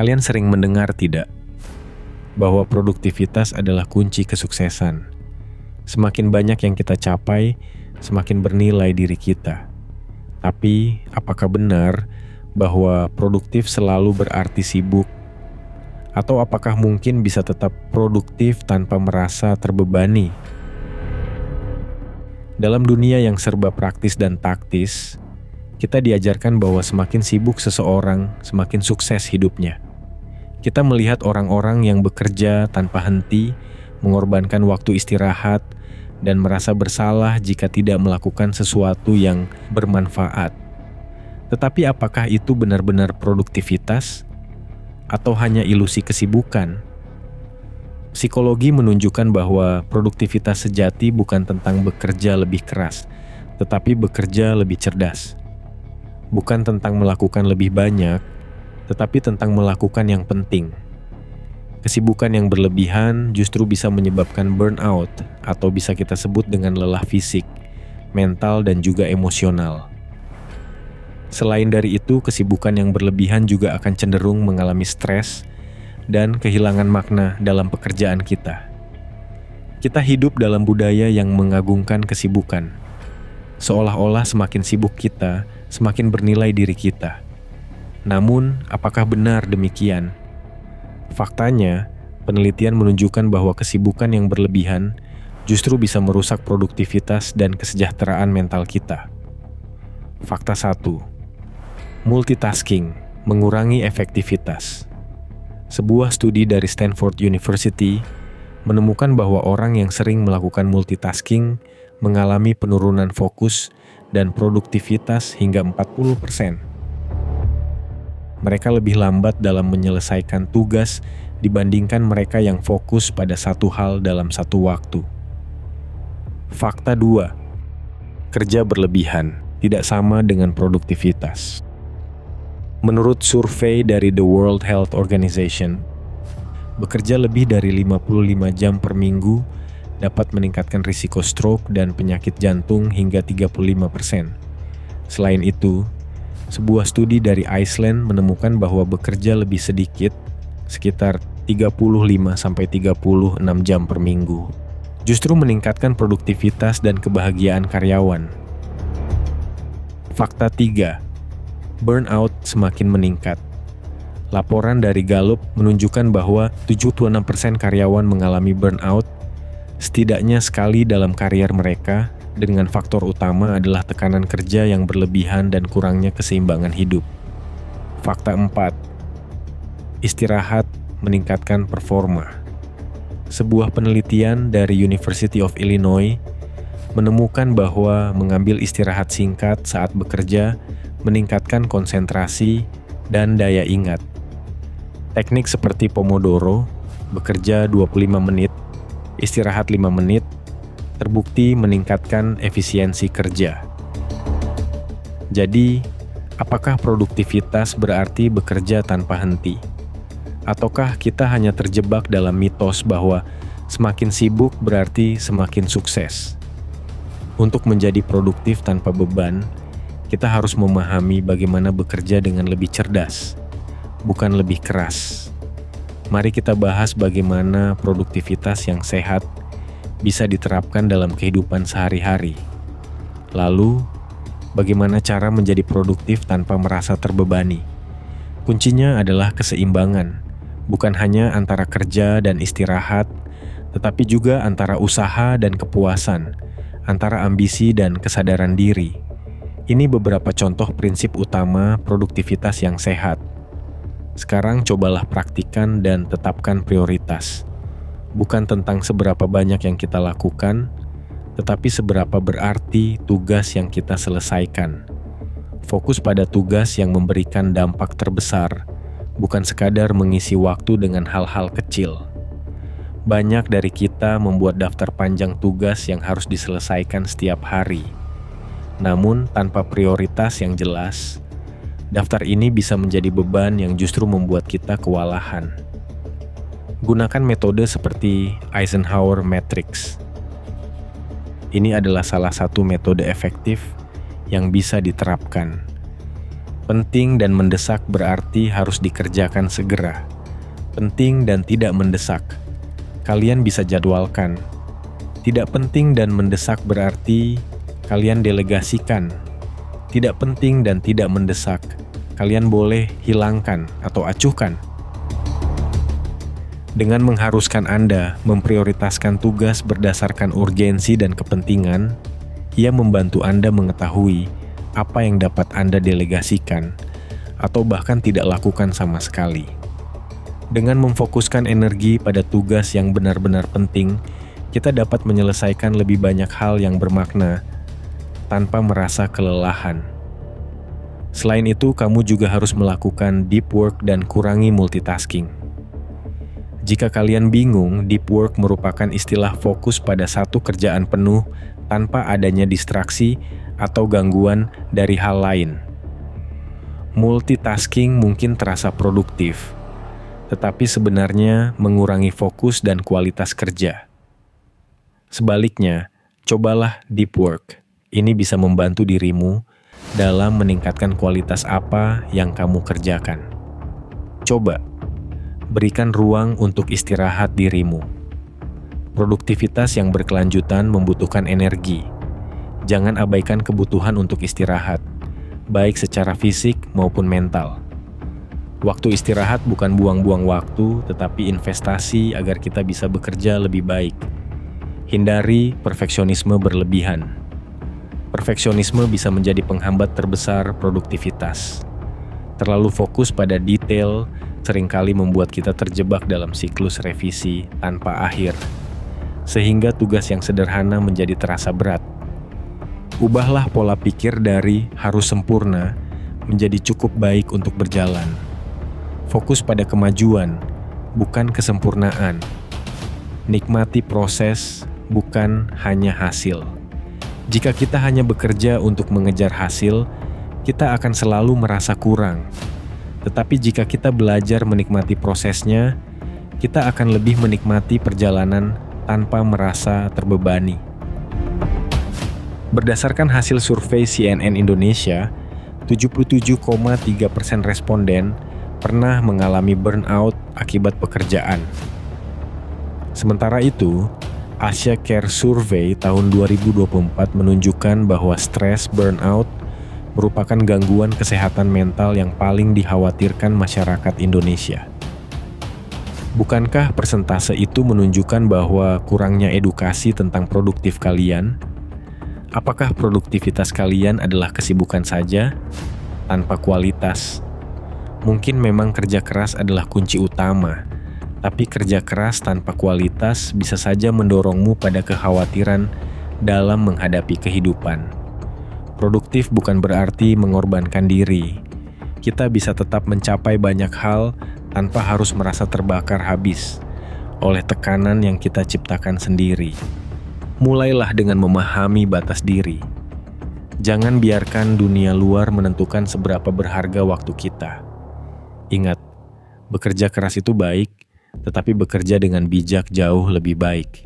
Kalian sering mendengar tidak, bahwa produktivitas adalah kunci kesuksesan. Semakin banyak yang kita capai, semakin bernilai diri kita. Tapi, apakah benar bahwa produktif selalu berarti sibuk? Atau apakah mungkin bisa tetap produktif tanpa merasa terbebani? Dalam dunia yang serba praktis dan taktis, kita diajarkan bahwa semakin sibuk seseorang, semakin sukses hidupnya. Kita melihat orang-orang yang bekerja tanpa henti, mengorbankan waktu istirahat, dan merasa bersalah jika tidak melakukan sesuatu yang bermanfaat. Tetapi apakah itu benar-benar produktivitas? Atau hanya ilusi kesibukan? Psikologi menunjukkan bahwa produktivitas sejati bukan tentang bekerja lebih keras, tetapi bekerja lebih cerdas. Bukan tentang melakukan lebih banyak, tetapi tentang melakukan yang penting. Kesibukan yang berlebihan justru bisa menyebabkan burnout, atau bisa kita sebut dengan lelah fisik, mental, dan juga emosional. Selain dari itu, kesibukan yang berlebihan juga akan cenderung mengalami stres dan kehilangan makna dalam pekerjaan kita. Kita hidup dalam budaya yang mengagungkan kesibukan. Seolah-olah semakin sibuk kita, semakin bernilai diri kita. Namun, apakah benar demikian? Faktanya, penelitian menunjukkan bahwa kesibukan yang berlebihan justru bisa merusak produktivitas dan kesejahteraan mental kita. Fakta 1. Multitasking mengurangi efektivitas. Sebuah studi dari Stanford University menemukan bahwa orang yang sering melakukan multitasking mengalami penurunan fokus dan produktivitas hingga 40%. Mereka lebih lambat dalam menyelesaikan tugas dibandingkan mereka yang fokus pada satu hal dalam satu waktu. Fakta 2. Kerja berlebihan tidak sama dengan produktivitas. Menurut survei dari The World Health Organization, bekerja lebih dari 55 jam per minggu dapat meningkatkan risiko stroke dan penyakit jantung hingga 35%. Selain itu, sebuah studi dari Iceland menemukan bahwa bekerja lebih sedikit, sekitar 35-36 jam per minggu, justru meningkatkan produktivitas dan kebahagiaan karyawan. Fakta 3. Burnout semakin meningkat. Laporan dari Gallup menunjukkan bahwa 76% karyawan mengalami burnout setidaknya sekali dalam karier mereka, dengan faktor utama adalah tekanan kerja yang berlebihan dan kurangnya keseimbangan hidup. Fakta 4. Istirahat meningkatkan performa. Sebuah penelitian dari University of Illinois menemukan bahwa mengambil istirahat singkat saat bekerja meningkatkan konsentrasi dan daya ingat. Teknik seperti Pomodoro, bekerja 25 menit, istirahat 5 menit, terbukti meningkatkan efisiensi kerja. Jadi, apakah produktivitas berarti bekerja tanpa henti? Ataukah kita hanya terjebak dalam mitos bahwa semakin sibuk berarti semakin sukses? Untuk menjadi produktif tanpa beban, kita harus memahami bagaimana bekerja dengan lebih cerdas, bukan lebih keras. Mari kita bahas bagaimana produktivitas yang sehat bisa diterapkan dalam kehidupan sehari-hari. Lalu, bagaimana cara menjadi produktif tanpa merasa terbebani? Kuncinya adalah keseimbangan, bukan hanya antara kerja dan istirahat, tetapi juga antara usaha dan kepuasan, antara ambisi dan kesadaran diri. Ini beberapa contoh prinsip utama produktivitas yang sehat. Sekarang cobalah praktikkan dan tetapkan prioritas. Bukan tentang seberapa banyak yang kita lakukan, tetapi seberapa berarti tugas yang kita selesaikan. Fokus pada tugas yang memberikan dampak terbesar, bukan sekadar mengisi waktu dengan hal-hal kecil. Banyak dari kita membuat daftar panjang tugas yang harus diselesaikan setiap hari. Namun, tanpa prioritas yang jelas, daftar ini bisa menjadi beban yang justru membuat kita kewalahan. Gunakan metode seperti Eisenhower Matrix. Ini adalah salah satu metode efektif yang bisa diterapkan. Penting dan mendesak berarti harus dikerjakan segera. Penting dan tidak mendesak, kalian bisa jadwalkan. Tidak penting dan mendesak berarti kalian delegasikan. Tidak penting dan tidak mendesak, kalian boleh hilangkan atau acuhkan. Dengan mengharuskan Anda memprioritaskan tugas berdasarkan urgensi dan kepentingan, ia membantu Anda mengetahui apa yang dapat Anda delegasikan atau bahkan tidak lakukan sama sekali. Dengan memfokuskan energi pada tugas yang benar-benar penting, kita dapat menyelesaikan lebih banyak hal yang bermakna tanpa merasa kelelahan. Selain itu, kamu juga harus melakukan deep work dan kurangi multitasking. Jika kalian bingung, deep work merupakan istilah fokus pada satu kerjaan penuh tanpa adanya distraksi atau gangguan dari hal lain. Multitasking mungkin terasa produktif, tetapi sebenarnya mengurangi fokus dan kualitas kerja. Sebaliknya, cobalah deep work. Ini bisa membantu dirimu dalam meningkatkan kualitas apa yang kamu kerjakan. Coba, berikan ruang untuk istirahat dirimu. Produktivitas yang berkelanjutan membutuhkan energi. Jangan abaikan kebutuhan untuk istirahat, baik secara fisik maupun mental. Waktu istirahat bukan buang-buang waktu, tetapi investasi agar kita bisa bekerja lebih baik. Hindari perfeksionisme berlebihan. Perfeksionisme bisa menjadi penghambat terbesar produktivitas. Terlalu fokus pada detail seringkali membuat kita terjebak dalam siklus revisi tanpa akhir, sehingga tugas yang sederhana menjadi terasa berat. Ubahlah pola pikir dari harus sempurna menjadi cukup baik untuk berjalan. Fokus pada kemajuan, bukan kesempurnaan. Nikmati proses, bukan hanya hasil. Jika kita hanya bekerja untuk mengejar hasil, kita akan selalu merasa kurang. Tetapi jika kita belajar menikmati prosesnya, kita akan lebih menikmati perjalanan tanpa merasa terbebani. Berdasarkan hasil survei CNN Indonesia, 77,3% responden pernah mengalami burnout akibat pekerjaan. Sementara itu, Asia Care Survey tahun 2024 menunjukkan bahwa stres burnout merupakan gangguan kesehatan mental yang paling dikhawatirkan masyarakat Indonesia. Bukankah persentase itu menunjukkan bahwa kurangnya edukasi tentang produktif kalian? Apakah produktivitas kalian adalah kesibukan saja, tanpa kualitas? Mungkin memang kerja keras adalah kunci utama, tapi kerja keras tanpa kualitas bisa saja mendorongmu pada kekhawatiran dalam menghadapi kehidupan. Produktif bukan berarti mengorbankan diri. Kita bisa tetap mencapai banyak hal tanpa harus merasa terbakar habis oleh tekanan yang kita ciptakan sendiri. Mulailah dengan memahami batas diri. Jangan biarkan dunia luar menentukan seberapa berharga waktu kita. Ingat, bekerja keras itu baik, tetapi bekerja dengan bijak jauh lebih baik.